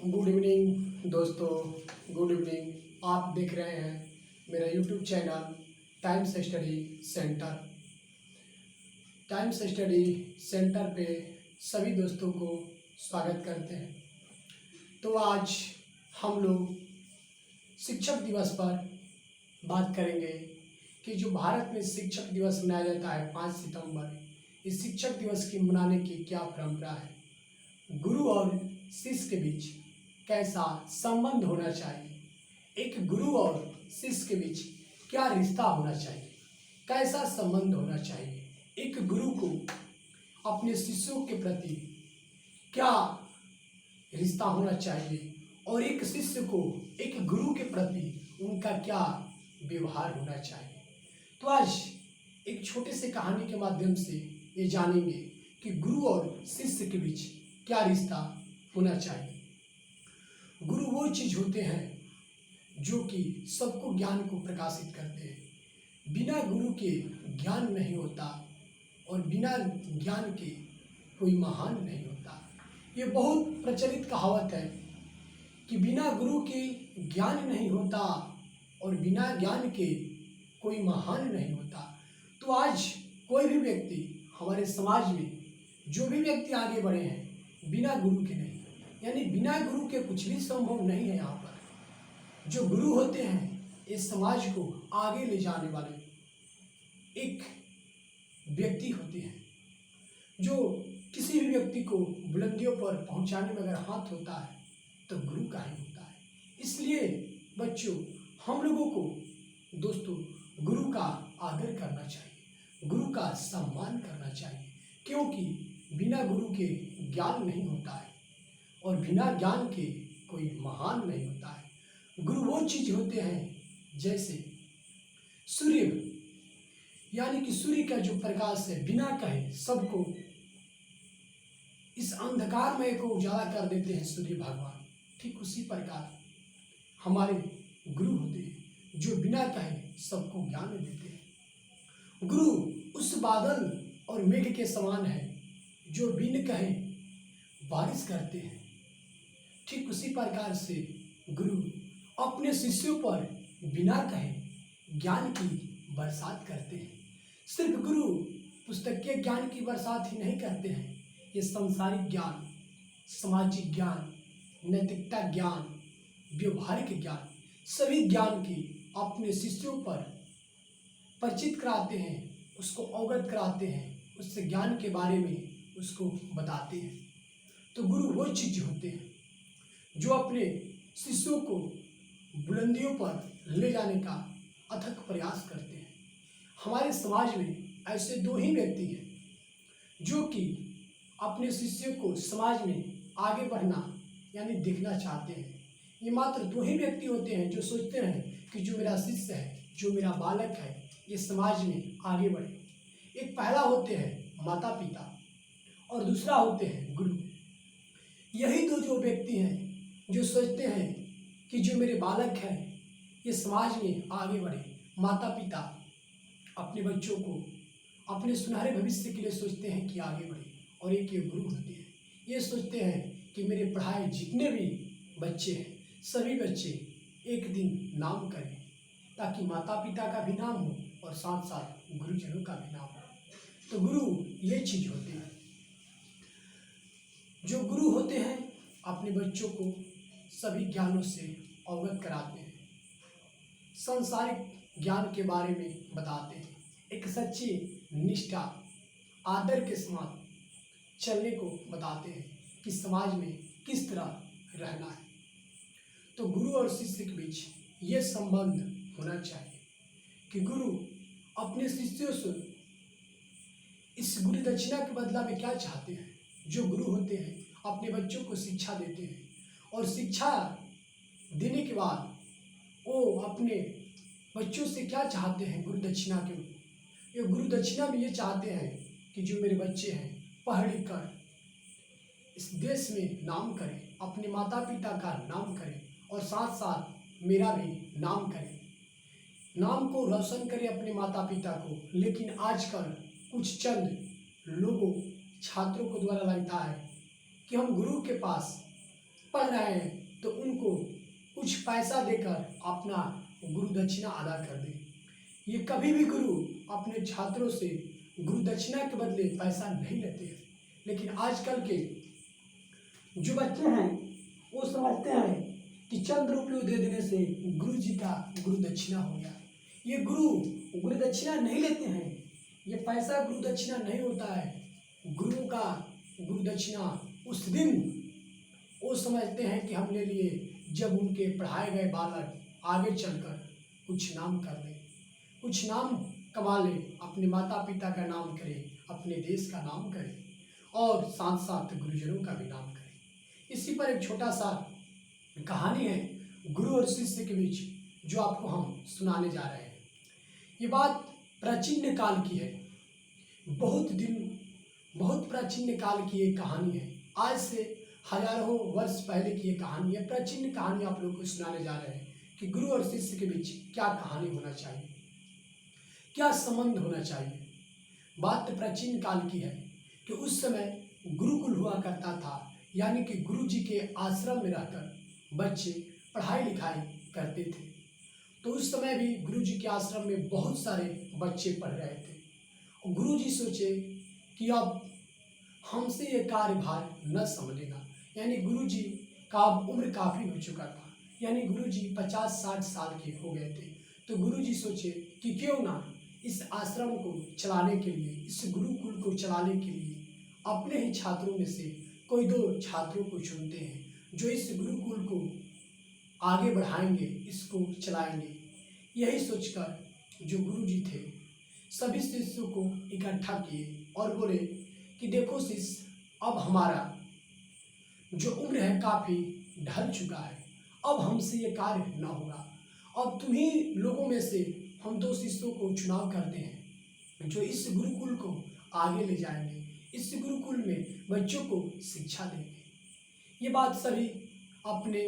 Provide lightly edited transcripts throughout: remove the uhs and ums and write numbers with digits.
Good evening दोस्तों, good evening. आप देख रहे हैं मेरा YouTube channel times study centre. Times study centre पे सभी दोस्तों को स्वागत करते हैं। तो आज हम लोग शिक्षक दिवस पर बात करेंगे कि जो भारत में शिक्षक दिवस मनाया जाता है 5 सितंबर, इस शिक्षक दिवस की मनाने की क्या परंपरा है, गुरु और शिष्य के बीच कैसा संबंध होना चाहिए, एक गुरु और शिष्य के बीच क्या रिश्ता होना चाहिए, कैसा संबंध होना चाहिए, एक गुरु को अपने शिष्यों के प्रति क्या रिश्ता होना चाहिए और एक शिष्य को एक गुरु के प्रति उनका क्या व्यवहार होना चाहिए। तो आज एक छोटे से कहानी के माध्यम से ये जानेंगे कि गुरु और शिष्य के बीच क्या रिश्ता होना चाहिए। गुरु वो चीज होते हैं जो कि सबको ज्ञान को प्रकाशित करते हैं। बिना गुरु के ज्ञान नहीं होता और बिना ज्ञान के कोई महान नहीं होता। ये बहुत प्रचलित कहावत है कि बिना गुरु के ज्ञान नहीं होता और बिना ज्ञान के कोई महान नहीं होता। तो आज कोई भी व्यक्ति हमारे समाज में जो भी व्यक्ति आगे बढ़े हैं बिना गुरु के नहीं, यानी बिना गुरु के कुछ भी संभव नहीं है। यहाँ पर जो गुरु होते हैं इस समाज को आगे ले जाने वाले एक व्यक्ति होते हैं। जो किसी भी व्यक्ति को बुलंदियों पर पहुंचाने में अगर हाथ होता है तो गुरु का ही होता है। इसलिए बच्चों, हम लोगों को दोस्तों गुरु का आदर करना चाहिए, गुरु का सम्मान करना चाहिए, क्योंकि बिना गुरु के ज्ञान नहीं होता है और बिना ज्ञान के कोई महान नहीं होता है। गुरु वो चीज होते हैं जैसे सूर्य, यानी कि सूर्य का जो प्रकाश है बिना कहे सबको इस अंधकारमय को उजाला कर देते हैं सूर्य भगवान। ठीक उसी प्रकार हमारे गुरु होते हैं जो बिना कहे सबको ज्ञान देते हैं। गुरु उस बादल और मेघ के समान है जो बिन कहे बारिश करते हैं। ठीक उसी प्रकार से गुरु अपने शिष्यों पर बिना कहे ज्ञान की बरसात करते हैं। सिर्फ गुरु पुस्तकीय ज्ञान की बरसात ही नहीं करते हैं, ये सांसारिक ज्ञान, सामाजिक ज्ञान, नैतिकता ज्ञान, व्यवहारिक ज्ञान, सभी ज्ञान की अपने शिष्यों पर परिचित कराते हैं, उसको अवगत कराते हैं, उससे ज्ञान के बारे में उसको बताते हैं। तो गुरु वो चीज होते हैं जो अपने शिष्यों को बुलंदियों पर ले जाने का अथक प्रयास करते हैं। हमारे समाज में ऐसे दो ही व्यक्ति हैं जो कि अपने शिष्यों को समाज में आगे बढ़ना यानी दिखना चाहते हैं। ये मात्र दो ही व्यक्ति होते हैं जो सोचते हैं कि जो मेरा शिष्य है, जो मेरा बालक है, ये समाज में आगे बढ़े। एक पहला होते हैं माता पिता और दूसरा होते हैं गुरु। यही दो जो व्यक्ति हैं जो सोचते हैं कि जो मेरे बालक हैं ये समाज में आगे बढ़े। माता पिता अपने बच्चों को अपने सुनहरे भविष्य के लिए सोचते हैं कि आगे बढ़े, और एक ये गुरु होते हैं, ये सोचते हैं कि मेरे पढ़ाए जितने भी बच्चे हैं सभी बच्चे एक दिन नाम करें, ताकि माता पिता का भी नाम हो और साथ साथ गुरुजनों का भी नाम हो। तो गुरु ये चीज होते हैं। जो गुरु होते हैं अपने बच्चों को सभी ज्ञानों से अवगत कराते हैं, सांसारिक ज्ञान के बारे में बताते हैं, एक सच्ची निष्ठा आदर के साथ चलने को बताते हैं कि समाज में किस तरह रहना है। तो गुरु और शिष्य के बीच ये संबंध होना चाहिए कि गुरु अपने शिष्यों से इस गुरु दक्षिणा के बदला में क्या चाहते हैं। जो गुरु होते हैं अपने बच्चों को शिक्षा देते हैं और शिक्षा देने के बाद वो अपने बच्चों से क्या चाहते हैं गुरु दक्षिणा के। ये गुरु दक्षिणा में ये चाहते हैं कि जो मेरे बच्चे हैं पढ़ लिख कर इस देश में नाम करें, अपने माता पिता का नाम करें और साथ साथ मेरा भी नाम करें, नाम को रोशन करें अपने माता पिता को। लेकिन आजकल कुछ चंद लोगों छात्रों को द्वारा लगता है कि हम गुरु के पास पढ़ रहे हैं तो उनको कुछ पैसा देकर अपना गुरु दक्षिणा अदा कर दें। ये कभी भी गुरु अपने छात्रों से गुरु दक्षिणा के बदले पैसा नहीं लेते हैं। लेकिन आजकल के जो बच्चे हैं वो समझते हैं कि चंद रुपये दे देने से गुरु जी का गुरु दक्षिणा हो गया। ये गुरु दक्षिणा नहीं लेते हैं, ये पैसा गुरु दक्षिणा नहीं होता है। गुरु का गुरु दक्षिणा उस दिन वो समझते हैं कि हम ले लिए जब उनके पढ़ाए गए बालक आगे चलकर कुछ नाम कर ले, कुछ नाम कमा ले, अपने माता पिता का नाम करे, अपने देश का नाम करे और साथ साथ गुरुजनों का भी नाम करे। इसी पर एक छोटा सा कहानी है गुरु और शिष्य के बीच, जो आपको हम सुनाने जा रहे हैं। ये बात प्राचीन काल की है, बहुत प्राचीन काल की एक कहानी है। आज से हजारों वर्ष पहले की ये कहानी है। प्राचीन कहानी आप लोगों को सुनाने जा रहे हैं कि गुरु और शिष्य के बीच क्या कहानी होना चाहिए, क्या संबंध होना चाहिए। बात तो प्राचीन काल की है कि उस समय गुरुकुल हुआ करता था, यानी कि गुरु जी के आश्रम में रहकर बच्चे पढ़ाई लिखाई करते थे। तो उस समय भी गुरु जी के आश्रम में बहुत सारे बच्चे पढ़ रहे थे और गुरु जी सोचे कि अब हमसे ये कार्यभार न संभलेगा। यानी गुरु जी का अब उम्र काफ़ी हो चुका था, यानी गुरु जी 50-60 साल के हो गए थे। तो गुरु जी सोचे कि क्यों ना इस आश्रम को चलाने के लिए, इस गुरुकुल को चलाने के लिए अपने ही छात्रों में से कोई 2 छात्रों को चुनते हैं जो इस गुरुकुल को आगे बढ़ाएंगे, इसको चलाएंगे। यही सोचकर जो गुरु जी थे सभी शिष्यों को इकट्ठा किए और बोले कि देखो शिष्य, अब हमारा जो उम्र है काफ़ी ढल चुका है, अब हमसे ये कार्य न होगा। अब तुम्ही लोगों में से हम 2 शिष्यों को चुनाव करते हैं जो इस गुरुकुल को आगे ले जाएंगे, इस गुरुकुल में बच्चों को शिक्षा देंगे। ये बात सभी अपने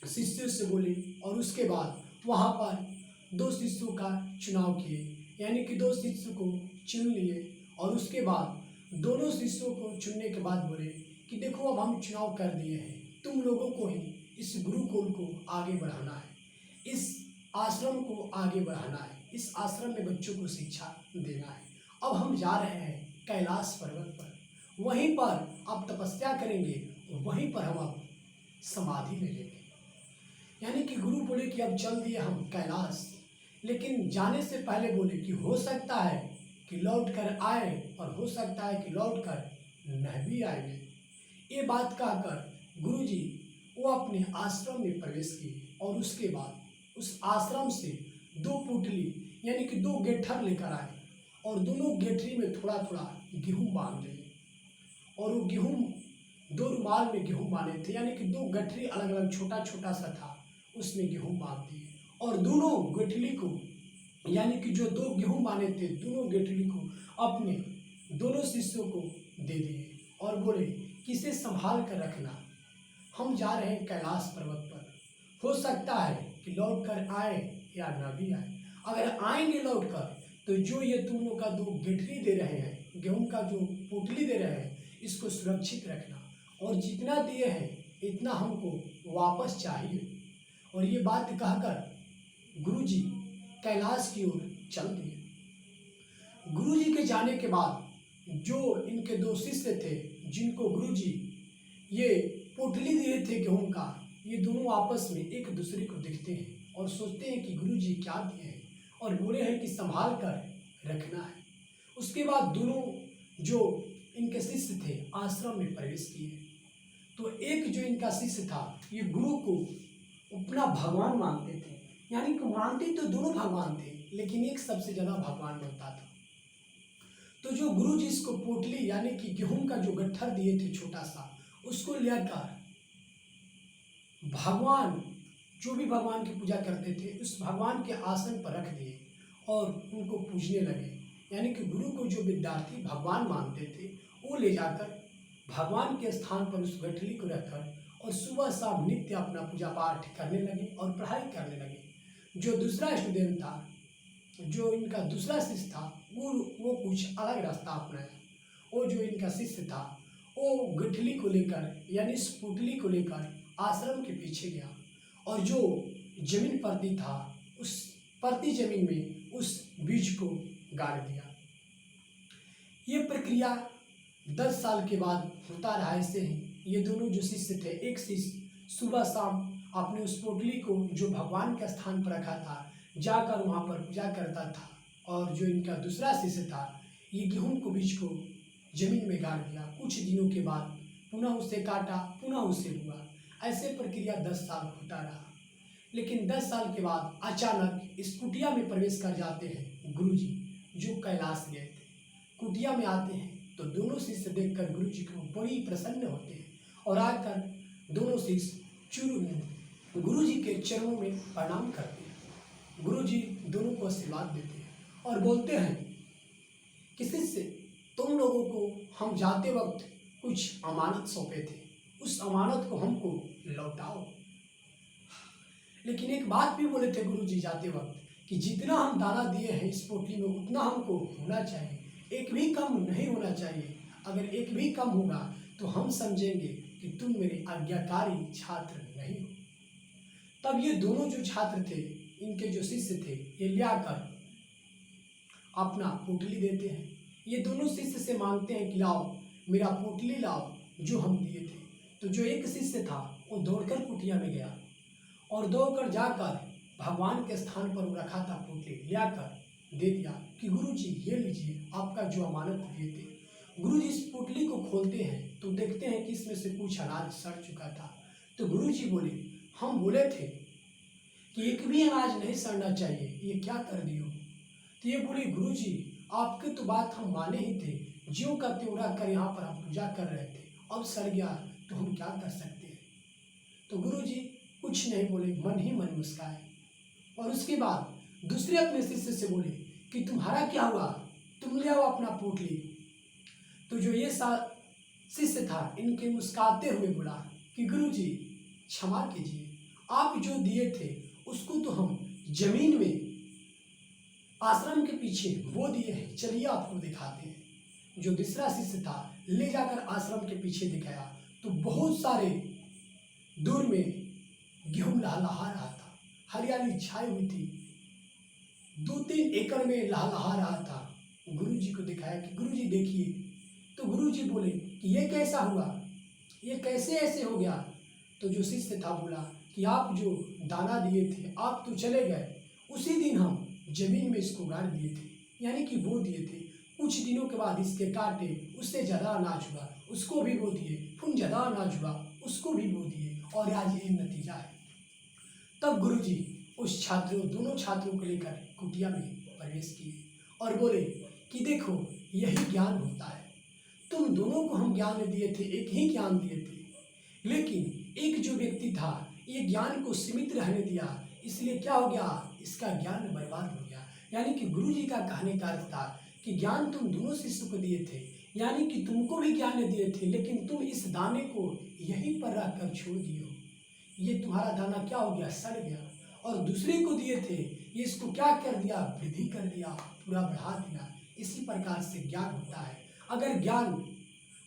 शिष्यों से बोले और उसके बाद वहाँ पर 2 शिष्यों का चुनाव किए, यानी कि 2 शिष्यों को चुन लिए और उसके बाद दोनों शिष्यों को चुनने के बाद बोले कि देखो अब हम चुनाव कर दिए हैं, तुम लोगों को ही इस गुरुकुल को आगे बढ़ाना है, इस आश्रम को आगे बढ़ाना है, इस आश्रम में बच्चों को शिक्षा देना है। अब हम जा रहे हैं कैलाश पर्वत पर, वहीं पर अब तपस्या करेंगे, वहीं पर हम अब समाधि ले लेंगे। यानी कि गुरु बोले कि अब चल दिए हम कैलाश, लेकिन जाने से पहले बोले कि हो सकता है कि लौट कर आए और हो सकता है कि लौट कर न भी आएंगे। ये बात कहकर गुरु जी वो अपने आश्रम में प्रवेश किए और उसके बाद उस आश्रम से 2 पुतली यानी कि 2 गेठर लेकर आए और दोनों गेठरी में थोड़ा थोड़ा गेहूँ बांध लिए और वो गेहूँ 2 रुमाल में गेहूँ बांधे थे, यानी कि 2 गठरी अलग अलग छोटा छोटा सा था, उसमें गेहूँ बांध दिए और दोनों गेठली को, यानी कि जो 2 गेहूँ बांधे थे, दोनों गेठली को अपने दोनों शिष्यों को दे दिए और बोले कि इसे संभाल कर रखना, हम जा रहे हैं कैलाश पर्वत पर, हो सकता है कि लौट कर आए या न भी आए। अगर आएंगे लौट कर तो जो ये तुम लोग का 2 गेठरी दे रहे हैं, गेहूं का जो पोटली दे रहे हैं, इसको सुरक्षित रखना और जितना दिए हैं इतना हमको वापस चाहिए। और ये बात कहकर गुरुजी कैलाश की ओर चल दिए। गुरुजी के जाने के बाद जो इनके 2 शिष्य थे जिनको गुरुजी ये पोटली दिए थे गेहूं का, ये दोनों आपस में एक दूसरे को देखते हैं और सोचते हैं कि गुरुजी क्या दिए हैं और बोले हैं कि संभाल कर रखना है। उसके बाद दोनों जो इनके शिष्य थे आश्रम में प्रवेश किए। तो एक जो इनका शिष्य था ये गुरु को अपना भगवान मानते थे, यानी कि मानते तो दोनों भगवान थे लेकिन एक सबसे ज़्यादा भगवान मानता था। तो जो गुरु जी इसको पोटली यानी कि गेहूं का जो गट्ठर दिए थे छोटा सा, उसको लेकर भगवान जो भी भगवान की पूजा करते थे उस भगवान के आसन पर रख दिए और उनको पूजने लगे। यानी कि गुरु को जो विद्यार्थी भगवान मानते थे वो ले जाकर भगवान के स्थान पर उस गठरी को रखकर और सुबह शाम नित्य अपना पूजा पाठ करने लगे और पढ़ाई करने लगे। जो दूसरा स्टूडेंट था, जो इनका दूसरा शिष्य था, वो कुछ अलग रास्ता अपनाया। वो जो इनका शिष्य था वो गुठली को लेकर यानी उस पुतली को लेकर आश्रम के पीछे गया और जो जमीन परती था उस परती जमीन में उस बीज को गाड़ दिया। ये प्रक्रिया 10 साल के बाद होता रहा। ऐसे ही ये दोनों जो शिष्य थे, एक शिष्य सुबह शाम अपने उस पोटली को जो भगवान के स्थान पर रखा था जाकर वहाँ पर पूजा करता था, और जो इनका दूसरा शिष्य था ये गेहूं को बीज को जमीन में गाड़ दिया। कुछ दिनों के बाद पुनः उसे काटा, पुनः उसे हुआ। ऐसे प्रक्रिया 10 साल होता रहा। लेकिन 10 साल के बाद अचानक इस कुटिया में प्रवेश कर जाते हैं गुरुजी, जो कैलाश गए थे। कुटिया में आते हैं तो दोनों शिष्य देखकर गुरुजी को बड़ी प्रसन्न होते हैं और आकर दोनों शिष्य गुरुजी के चरणों में प्रणाम करते हैं। गुरुजी दोनों को आशीर्वाद देते हैं और बोलते हैं कि शिष्य, तुम लोगों को हम जाते वक्त कुछ अमानत सौंपे थे, उस अमानत को हमको लौटाओ। लेकिन एक बात भी बोले थे गुरुजी जाते वक्त कि जितना हम दाना दिए हैं इस पोटली में उतना हमको होना चाहिए, एक भी कम नहीं होना चाहिए। अगर एक भी कम होगा तो हम समझेंगे कि तुम मेरे आज्ञाकारी छात्र नहीं हो। तब ये दोनों जो छात्र थे, इनके जो शिष्य थे, ये लाकर अपना पोटली देते हैं। ये दोनों शिष्य से मांगते हैं कि लाओ मेरा पोटली लाओ जो हम दिए थे। तो जो एक शिष्य था वो दौड़कर कुटिया में गया और दौड़कर जाकर भगवान के स्थान पर रखा था पोटली लाकर दे दिया कि गुरुजी ये लीजिए आपका जो अमानत दिए थे। गुरुजी इस पोटली को खोलते हैं तो देखते हैं कि इसमें से कुछ अनाज सड़ चुका था। तो गुरुजी बोले, हम बोले थे कि एक भी अनाज नहीं सड़ना चाहिए, ये क्या कर दियो। तो ये बोले, गुरुजी आपकी तो बात हम माने ही थे, ज्यों का त्यों कर यहाँ पर हम पूजा कर रहे थे, अब सड़ गया तो हम क्या कर सकते हैं। तो गुरुजी कुछ नहीं बोले, मन ही मन मुस्काए और उसके बाद दूसरे अपने शिष्य से बोले कि तुम्हारा क्या हुआ, तुम ले आओ अपना पोटली। तो जो ये शिष्य था इनके मुस्काते हुए बोला कि गुरुजी क्षमा कीजिए, आप जो दिए थे उसको तो हम जमीन में आश्रम के पीछे वो दिए हैं, चलिए आपको दिखाते हैं। जो दूसरा शिष्य था ले जाकर आश्रम के पीछे दिखाया तो बहुत सारे दूर में गेहूं लहलहा रहा था, हरियाली छाई हुई थी, 2-3 एकड़ में लहलहा रहा था। गुरुजी को दिखाया कि गुरुजी देखिए। तो गुरुजी बोले कि ये कैसा हुआ, ये कैसे ऐसे हो गया। तो जो शिष्य था बोला कि आप जो दाना दिए थे आप तो चले गए, उसी दिन हम जमीन में इसको गाड़ दिए थे, यानी कि बो दिए थे। कुछ दिनों के बाद इसके काटे, उससे ज़्यादा अनाज हुआ, उसको भी बो दिए, फिर ज़्यादा अनाज हुआ, उसको भी बो दिए, और आज ये नतीजा है। तब गुरुजी उस दोनों छात्रों को लेकर कुटिया में प्रवेश किए और बोले कि देखो यही ज्ञान होता है। तुम दोनों को हम ज्ञान दिए थे, एक ही ज्ञान दिए थे, लेकिन एक जो व्यक्ति था ये ज्ञान को सीमित रहने दिया, इसलिए क्या हो गया, इसका ज्ञान बर्बाद हो गया। यानी कि गुरुजी का कहने का अर्थ था कि ज्ञान तुम दोनों शिष्य को दिए थे, यानी कि तुमको भी ज्ञान दिए थे, लेकिन तुम इस दाने को यहीं पर रखकर छोड़ दिए हो। ये तुम्हारा दाना क्या हो गया, सड़ गया। और दूसरे को दिए थे, ये इसको क्या कर दिया, वृद्धि कर दिया, पूरा बढ़ा दिया। इसी प्रकार से ज्ञान होता है। अगर ज्ञान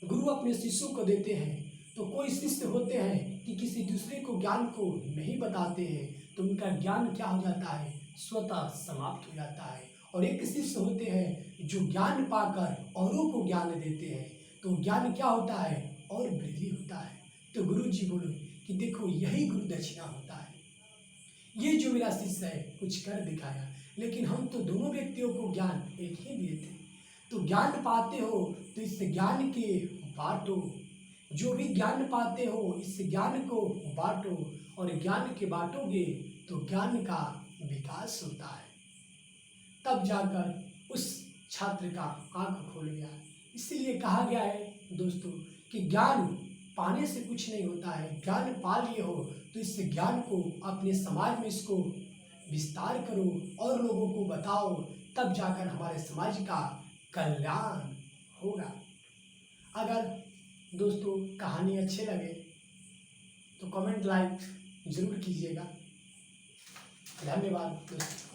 गुरु अपने शिष्यों को देते हैं तो कोई शिष्य होते हैं कि किसी दूसरे को ज्ञान को नहीं बताते हैं, तो उनका ज्ञान क्या हो जाता है, स्वतः समाप्त हो जाता है। और एक शिष्य होते हैं जो ज्ञान पाकर औरों को ज्ञान देते हैं, तो ज्ञान क्या होता है, और वृद्धि होता है। तो गुरु जी बोले कि देखो यही गुरु दक्षिणा होता है। ये जो मेरा शिष्य है कुछ कर दिखाया, लेकिन हम तो दोनों व्यक्तियों को ज्ञान एक ही दिए थे। तो ज्ञान पाते हो तो इस ज्ञान के बांटो, जो भी ज्ञान पाते हो इस ज्ञान को बांटो, और ज्ञान के बांटोगे तो ज्ञान का विकास होता है। तब जाकर उस छात्र का आंख खोल गया। इसीलिए कहा गया है दोस्तों कि ज्ञान पाने से कुछ नहीं होता है, ज्ञान पा लिए हो तो इस ज्ञान को अपने समाज में इसको विस्तार करो और लोगों को बताओ, तब जाकर हमारे समाज का कल्याण होगा। अगर दोस्तों कहानी अच्छे लगे तो कमेंट लाइक जरूर कीजिएगा। धन्यवाद दोस्तों।